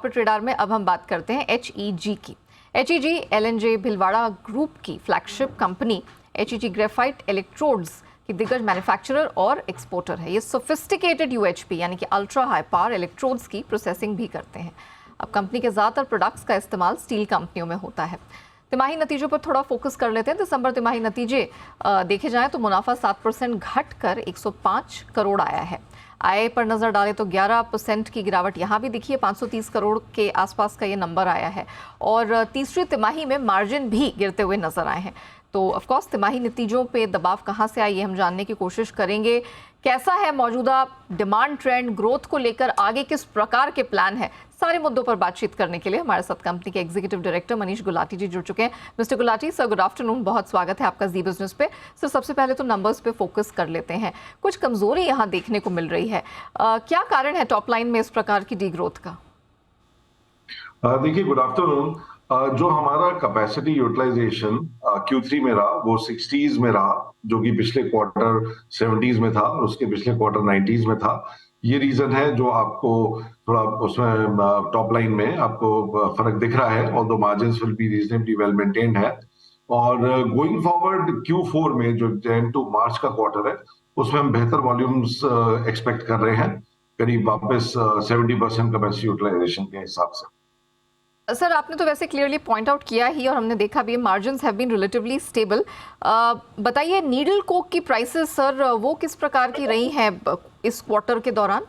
Market radar में अब हम बात करते हैं HEG की। HEG LNJ भिलवाड़ा ग्रुप की flagship company HEG graphite electrodes की दिग्गज मैन्युफैक्चरर और एक्सपोर्टर है। ये सोफिस्टिकेटेड UHP यानी कि अल्ट्रा हाई पावर इलेक्ट्रोड्स की प्रोसेसिंग भी करते हैं। अब कंपनी के ज़्यादातर प्रोडक्ट्स का इस्तेमाल स्टील कंपनियों में होता है। तिमाही नतीजों पर थोड़ा फोकस कर लेते हैं। दिसंबर तिमाही नतीजे देखे जाएं तो मुनाफा 7% घटकर 105 करोड़ आया है। आय पर नज़र डालें तो 11% की गिरावट यहाँ भी दिखी है, 530 करोड़ के आसपास का ये नंबर आया है। और तीसरी तिमाही में मार्जिन भी गिरते हुए नजर आए हैं। तो ऑफकोर्स तिमाही नतीजों पे दबाव कहाँ से आई ये हम जानने की कोशिश करेंगे। कैसा है मौजूदा डिमांड ट्रेंड, ग्रोथ को लेकर आगे किस प्रकार के प्लान है, सारे मुद्दों पर बातचीत करने के लिए हमारे साथ कंपनी के एग्जीक्यूटिव डायरेक्टर मनीष गुलाटी जी जुड़ चुके हैं। Mister Gulati sir, good afternoon, बहुत स्वागत है आपका जी बिजनेस पे। सर, सबसे पहले तो नंबर्स पे फोकस कर लेते हैं। कुछ कमजोरी यहाँ देखने को मिल रही है, क्या कारण है टॉप लाइन में इस प्रकार की डी ग्रोथ का? देखिए, गुड आफ्टरनून। जो हमारा कैपेसिटी यूटिलाइजेशन Q3 में रहा वो 60s में रहा, जो कि पिछले क्वार्टर 70s में था और उसके पिछले क्वार्टर 90s में था। ये रीजन है जो आपको थोड़ा उसमें टॉप लाइन में आपको फर्क दिख रहा है, although margins will be reasonably well maintained है। और गोइंग फॉरवर्ड Q4 में जो जैन टू मार्च का क्वार्टर है उसमें हम बेहतर वॉल्यूम्स एक्सपेक्ट कर रहे हैं, करीब वापस 70% कैपेसिटी यूटिलाइजेशन के हिसाब से। सर, आपने तो वैसे क्लियरली पॉइंट आउट किया ही और हमने देखा भी margins have been relatively stable. बताइए, नीडल कोक की प्राइसेस सर वो किस प्रकार की रही हैं इस क्वार्टर के दौरान?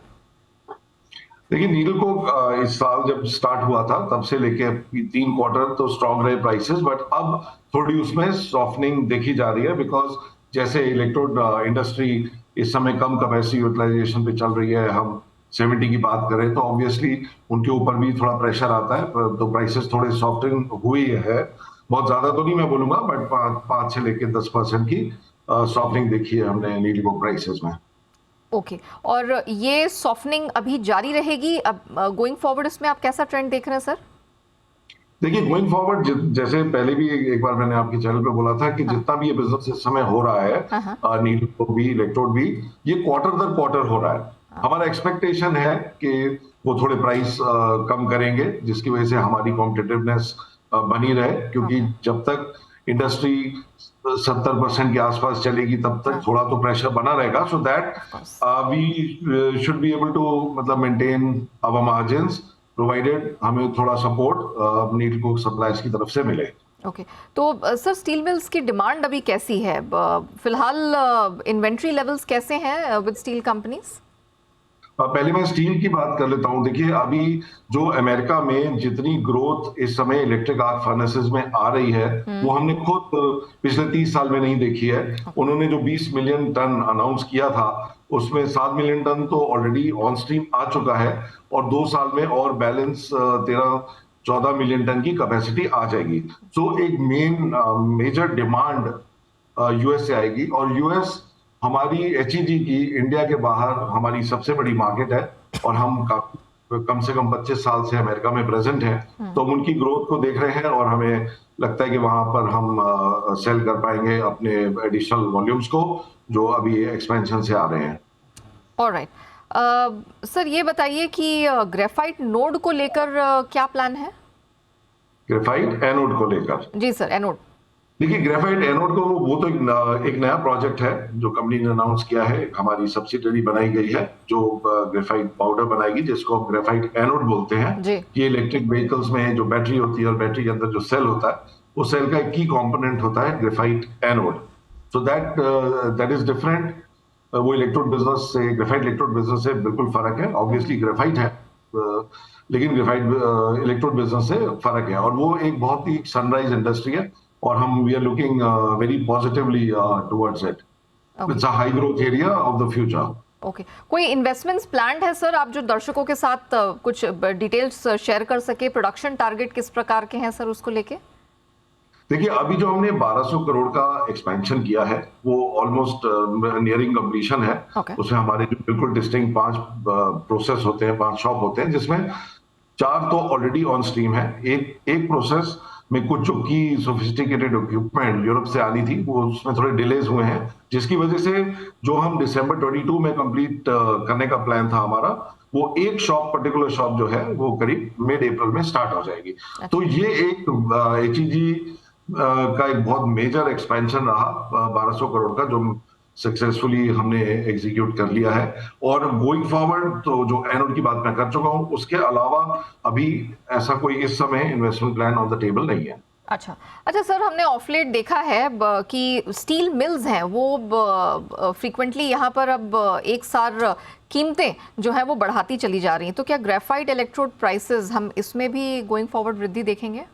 देखिए, नीडल कोक इस साल जब स्टार्ट हुआ था तब से लेके 3 क्वार्टर तो स्ट्रॉन्ग रहे प्राइसेस, बट अब थोड़ी उसमें सॉफ्टनिंग देखी जा रही है, बिकॉज जैसे इलेक्ट्रोड इंडस्ट्री इस समय कम कैपेसिटी यूटिलाइजेशन पे चल रही है, हम 70 की बात करें तो ऑब्वियसली उनके ऊपर भी थोड़ा प्रेशर आता है, तो प्राइसेस थोड़े सॉफ्टनिंग हुई है। बहुत ज्यादा तो नहीं मैं बोलूंगा, बट 5 से लेके 10% की सॉफ्टनिंग देखी है हमने नीडल कोक प्राइसेस में। ओके, और ये सॉफ्टनिंग अभी जारी रहेगी? अब गोइंग फॉरवर्ड इसमें आप कैसा ट्रेंड देख रहे हैं सर? देखिए, गोइंग फॉरवर्ड जैसे पहले भी एक बार मैंने आपके चैनल पे बोला था कि जितना भी ये बिजनेस इस समय हो रहा है, नीडल कोक भी इलेक्ट्रोड भी, ये क्वार्टर दर क्वार्टर हो रहा है। हमारा एक्सपेक्टेशन है कि वो थोड़े प्राइस कम करेंगे, जिसकी वजह से हमारी कॉम्पिटिटिवनेस बनी रहे, क्योंकि जब तक इंडस्ट्री 70% के आसपास चलेगी तब तक थोड़ा तो प्रेशर बना रहेगा, so that we should be able to मतलब मेंटेन आवर मार्जिन्स, प्रोवाइडेड हमें थोड़ा सपोर्ट नीडल कोक सप्लायर्स की तरफ से मिले। ओके, तो सर स्टील मिल्स की डिमांड अभी कैसी है? फिलहाल इन्वेंट्री लेवल्स कैसे हैं विद स्टील कंपनीज? पहले मैं स्टील की बात कर लेता हूं। देखिए, अभी जो अमेरिका में जितनी ग्रोथ इस समय इलेक्ट्रिक आर्क फर्नेसेस में आ रही है वो हमने खुद पिछले 30 साल में नहीं देखी है। उन्होंने जो 20 मिलियन टन अनाउंस किया था उसमें 7 मिलियन टन तो ऑलरेडी ऑन स्ट्रीम आ चुका है, और 2 साल में और बैलेंस 13-14 मिलियन टन की कैपेसिटी आ जाएगी। सो एक मेजर डिमांड यूएस से आएगी, और यूएस हमारी HEG की इंडिया के बाहर हमारी सबसे बड़ी मार्केट है, और हम कम से कम 25 साल से अमेरिका में प्रेजेंट हैं, तो हम उनकी ग्रोथ को देख रहे हैं और हमें लगता है कि वहां पर हम सेल कर पाएंगे अपने एडिशनल वॉल्यूम्स को जो अभी एक्सपेंशन से आ रहे हैं। ऑलराइट, सर ये बताइए कि ग्रेफाइट नोड को लेकर क्या प्लान है? ग्रेफाइट एनोड को लेकर? जी सर, एनोड। देखिए, ग्रेफाइट एनोड को वो तो एक नया प्रोजेक्ट है जो कंपनी ने अनाउंस किया है। हमारी सब्सिडरी बनाई गई है जो ग्रेफाइट पाउडर बनाएगी, जिसको हम ग्रेफाइट एनोड बोलते हैं। ये इलेक्ट्रिक व्हीकल्स में जो बैटरी होती है और बैटरी के अंदर जो सेल होता है, उस सेल का एक की कंपोनेंट होता है graphite anode. So that is different. वो इलेक्ट्रोड बिजनेस से, ग्रेफाइट इलेक्ट्रोड बिजनेस से बिल्कुल फर्क है। ऑब्वियसली ग्रेफाइट है, लेकिन ग्रेफाइट इलेक्ट्रोड बिजनेस से फर्क है, और वो एक बहुत ही सनराइज इंडस्ट्री है, और हम we are looking very positively towards it. It's a high growth area of the future. Okay, कोई इन्वेस्टमेंट्स प्लान्ड है सर? आप जो दर्शकों के साथ कुछ डिटेल्स शेयर कर सके, प्रोडक्शन टारगेट किस प्रकार के हैं सर उसको लेके? देखिए, अभी जो हमने 1200 करोड़ का एक्सपेंशन किया है वो ऑलमोस्ट नियरिंग कंप्लीशन है। उसमें हमारे जो बिल्कुल डिस्टिंक्ट 5 प्रोसेस होते हैं, 5 शॉप होते हैं, जिसमें 4 तो ऑलरेडी ऑन स्ट्रीम है। एक प्रोसेस में कुछ जो की सोफिस्टिकेटेड इक्विपमेंट यूरोप से आनी थी वो उसमें थोड़े डिलेज हुए हैं, जिसकी वजह से जो हम दिसंबर 22 में कंप्लीट करने का प्लान था हमारा, वो एक शॉप, पर्टिकुलर शॉप जो है वो करीब मिड अप्रैल में स्टार्ट हो जाएगी। तो ये एक एचईजी का एक बहुत मेजर एक्सपेंशन रहा, 1200 करोड़ का, जो सक्सेसफुली हमने एग्जीक्यूट कर लिया है। और गोइंग फॉरवर्ड तो जो एनोड की बात मैं कर चुका हूं, उसके अलावा अभी ऐसा कोई इस समय investment plan on the table नहीं है। अच्छा अच्छा सर, हमने ऑफ लेट देखा है कि स्टील मिल्स हैं वो फ्रीक्वेंटली यहाँ पर अब एक सार कीमतें जो है वो बढ़ाती चली जा रही हैं, तो क्या ग्रेफाइट इलेक्ट्रोड प्राइसेस हम इसमें भी गोइंग फॉरवर्ड वृद्धि देखेंगे?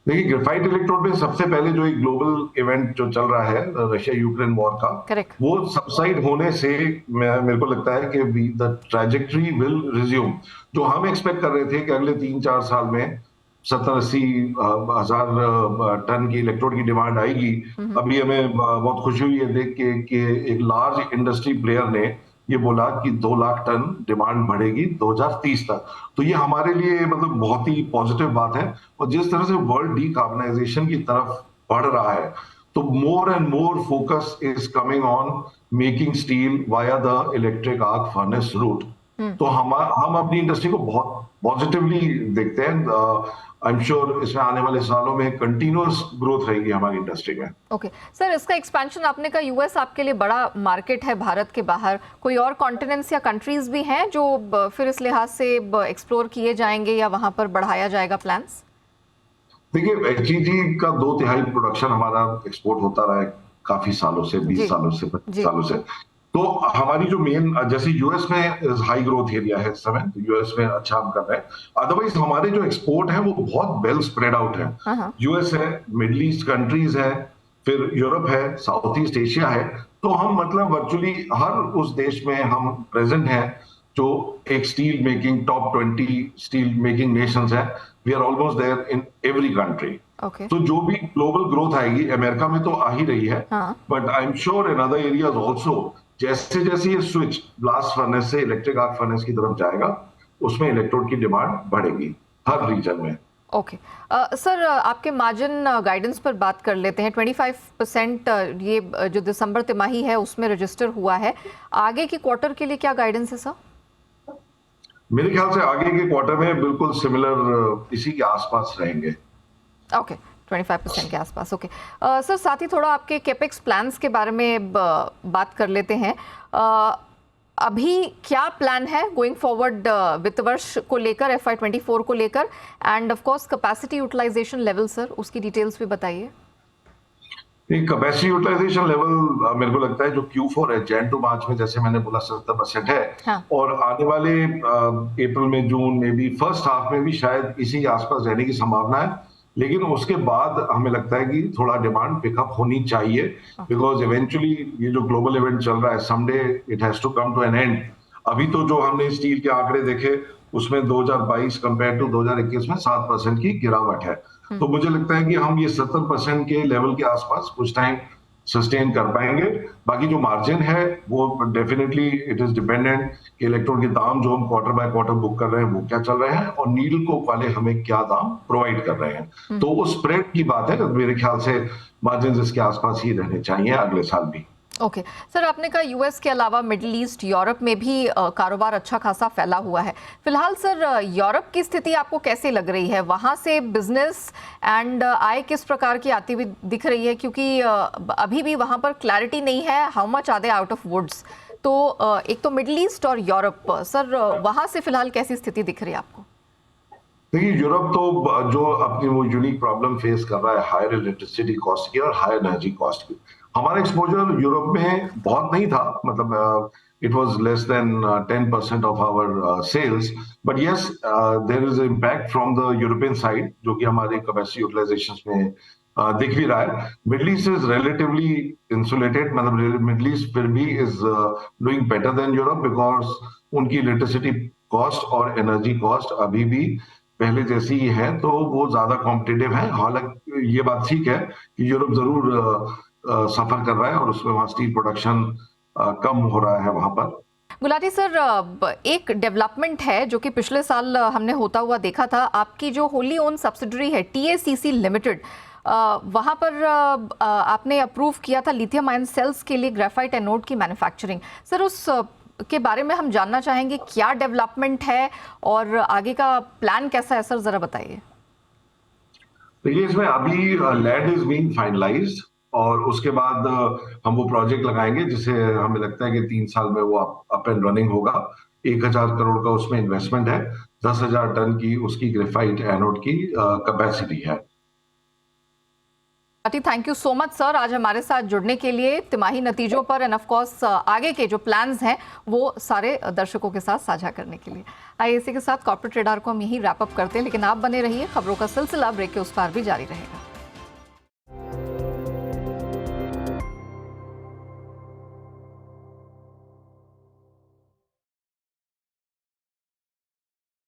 देखिए, ग्रेफाइट इलेक्ट्रोड में सबसे पहले जो एक ग्लोबल इवेंट जो चल रहा है रशिया यूक्रेन वॉर का, करेक्ट, वो सबसाइड होने से मेरे को लगता है कि द ट्रैजेक्टरी विल रिज्यूम। जो हम एक्सपेक्ट कर रहे थे कि अगले 3-4 साल में 70-80 हजार टन की इलेक्ट्रोड की डिमांड आएगी, अभी हमें बहुत खुशी हुई है देख के कि एक लार्ज इंडस्ट्री प्लेयर ने ये बोला कि 2 लाख टन डिमांड बढ़ेगी 2030 तक। तो ये हमारे लिए मतलब बहुत ही पॉजिटिव बात है। और जिस तरह से वर्ल्ड डीकार्बनाइजेशन की तरफ बढ़ रहा है, तो more and more focus is coming on making steel via the electric arc furnace route. तो हम अपनी इंडस्ट्री को बहुत पॉजिटिवली देखते हैं। आई एम श्योर इसमें आने वाले सालों में कंटिन्यूअस ग्रोथ रहेगी हमारी इंडस्ट्री में। ओके सर, इसका एक्सपेंशन आपने कहा यूएस आपके लिए बड़ा मार्केट है भारत के बाहर, कोई और कॉन्टिनेंट्स या कंट्रीज भी हैं जो फिर इस लिहाज से एक्सप्लोर किए जाएंगे या वहां पर बढ़ाया जाएगा प्लान्स? देखिए, एचईजी का 2/3 प्रोडक्शन हमारा एक्सपोर्ट होता रहा है काफी सालों से, 20 सालों से, 25 सालों से। तो हमारी जो मेन, जैसे यूएस में हाई ग्रोथ एरिया है इस समय, तो यूएस में अच्छा हम कर रहे हैं। अदरवाइज हमारे जो एक्सपोर्ट है वो बहुत वेल स्प्रेड आउट है। यूएस है, मिडिल ईस्ट कंट्रीज है, फिर यूरोप है, साउथ ईस्ट एशिया है। तो हम मतलब वर्चुअली हर उस देश में हम प्रेजेंट हैं जो एक steel making top 20 steel making nations है। We are almost there in every country. तो जो भी ग्लोबल ग्रोथ आएगी, अमेरिका में तो आ ही रही है, but I am sure in other areas also, जैसे जैसे ये स्विच ब्लास्ट फर्नेस से इलेक्ट्रिक आर्क फर्नेस की तरफ जाएगा, उसमें इलेक्ट्रोड की डिमांड बढ़ेगी हर रीजन में। ओके सर, आपके मार्जिन गाइडेंस पर बात कर लेते हैं। 25% ये जो दिसंबर तिमाही है उसमें रजिस्टर हुआ है, आगे के क्वार्टर के लिए क्या गाइडेंस है सर? मेरे ख्याल से आगे के क्वार्टर में बिल्कुल सिमिलर इसी के आसपास रहेंगे। ओके 25% के आसपास। ओके सर, साथ ही थोड़ा आपके कैपेक्स प्लान्स के बारे में बात कर लेते हैं। अभी क्या प्लान है गोइंग फॉरवर्ड वित्त वर्ष को लेकर, FY24 को लेकर, end of course capacity utilisation level sir, उसकी डिटेल्स भी बताइए। कैपेसिटी यूटिलाइजेशन लेवल मेरे को लगता है जो Q4 है, जैन टू मार्च में जैसे मैंने बोला 70% है। हाँ। और आने वाले अप्रैल में, जून में भी, फर्स्ट हाफ में भी शायद इसी आसपास रहने की संभावना है। लेकिन उसके बाद हमें लगता है कि थोड़ा डिमांड पिकअप होनी चाहिए, बिकॉज इवेंचुअली ये जो ग्लोबल इवेंट चल रहा है, someday it has to come to an end. अभी तो जो हमने स्टील के आंकड़े देखे उसमें 2022 कंपेयर टू 2021 में 7% की गिरावट है। तो मुझे लगता है कि हम ये 70% के लेवल के आसपास कुछ टाइम सस्टेन कर पाएंगे। बाकी जो मार्जिन है वो डेफिनेटली इट इज डिपेंडेंट कि इलेक्ट्रोड के दाम जो हम क्वार्टर बाय क्वार्टर बुक कर रहे हैं वो क्या चल रहे हैं, और नीडल कोक वाले हमें क्या दाम प्रोवाइड कर रहे हैं। तो उस स्प्रेड की बात है, मेरे ख्याल से मार्जिन इसके आसपास ही रहने चाहिए अगले साल भी। ओके सर, आपने कहा यूएस के अलावा मिडिल ईस्ट, यूरोप में भी कारोबार अच्छा खासा फैला हुआ है। फिलहाल सर यूरोप की स्थिति आपको कैसे लग रही है? वहाँ से बिजनेस एंड आय किस प्रकार की आती हुई दिख रही है? क्योंकि अभी भी वहाँ पर क्लैरिटी नहीं है how much are they out of woods. तो एक तो मिडिल ईस्ट और यूरोप, सर वहाँ से फिलहाल कैसी स्थिति दिख रही है आपको? देखिए, यूरोप तो जो अपनी वो यूनिक प्रॉब्लम फेस कर रहा है हायर इलेक्ट्रिसिटी कॉस्ट की और हायर एनर्जी कॉस्ट की। हमारा एक्सपोजर यूरोप में बहुत नहीं था, मतलब it was less than 10% of our sales, but yes there is impact from the European side, जो कि हमारे कैपेसिटी यूटिलाइजेशन में दिख भी रहा है। Middle east is relatively insulated, मतलब मिडिल ईस्ट फिर भी is doing better than Europe, because उनकी इलेक्ट्रिसिटी कॉस्ट और एनर्जी कॉस्ट अभी भी पहले जैसी ही है, तो वो ज्यादा कॉम्पिटिटिव है। हालांकि ये बात ठीक है कि यूरोप जरूर सफर कर रहा है और उसमें वहां स्टील प्रोडक्शन कम हो रहा है वहां पर। गुलाटी सर, एक डेवलपमेंट है जो कि पिछले साल हमने होता हुआ देखा था। आपकी जो होली ओन सब्सिडरी है TACC लिमिटेड, वहाँ पर आपने अप्रूव किया था लिथियम आयन सेल्स के लिए ग्रेफाइट एनोड की मैन्युफैक्चरिंग। सर उस के बारे में हम जानना चाहेंगे, क्या डेवलपमेंट है और आगे का प्लान कैसा है सर, जरा बताइए। देखिए, इसमें अभी लैंड इज बीइंग फाइनलाइज्ड और उसके बाद हम वो प्रोजेक्ट लगाएंगे जिसे हमें लगता है कि 3 साल में वो अप एंड रनिंग होगा। 1,000 करोड़ का उसमें इन्वेस्टमेंट है। 10,000 टन की उसकी ग्रेफाइट एनोड की कैपेसिटी है। Thank you so much sir, आज हमारे साथ जुड़ने के लिए, तिमाही नतीजों पर एंड ऑफ कोर्स आगे के जो प्लान्स हैं वो सारे दर्शकों के साथ साझा करने के लिए। आइए इसी के साथ कॉर्पोरेट रेडार को हम यहीं रैप अप करते हैं, लेकिन आप बने रहिए, खबरों का सिलसिला ब्रेक के उस पार भी जारी रहेगा।